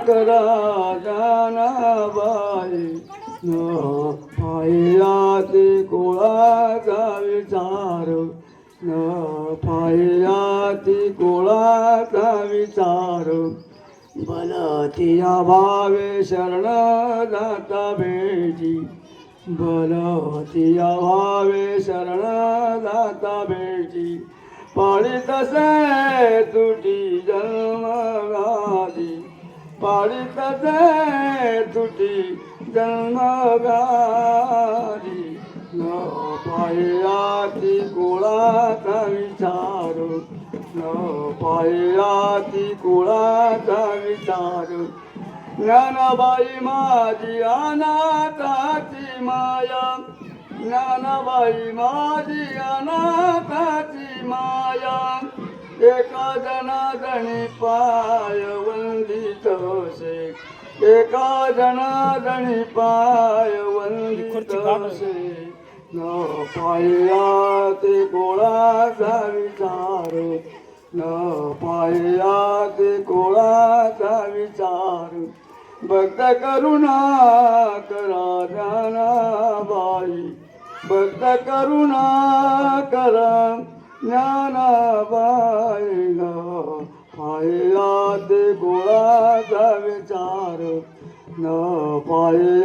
करा ज्ञानाबाई न पाहियाती कुळाचा विचार न पाहियाती कुळाचा विचार बलतिया भावे शरण जाता भेटी बलतिया भावे शरण जाता भेटी पाळी तसे तुटी जन्म गादी पाळी तसे तुटी जन्म गादी न पाहियाती कुळाचा विचार न पाहियाती कुळाचा विचार ज्ञानाबाई माझी अनाथाची माया ज्ञानाबाई माझी अनाथाची माया एका जनादणी पाय वंदित से एका जनादणी पाय वंदित से न पाहियाती कुळाचा विचार न पाहियाती कुळाचा विचार भक्त करुणा करा ज्ञानाबाई भक्त करुणा करा ज्ञानाबाई न पाहियाती कुळाचा विचार न पाहियाती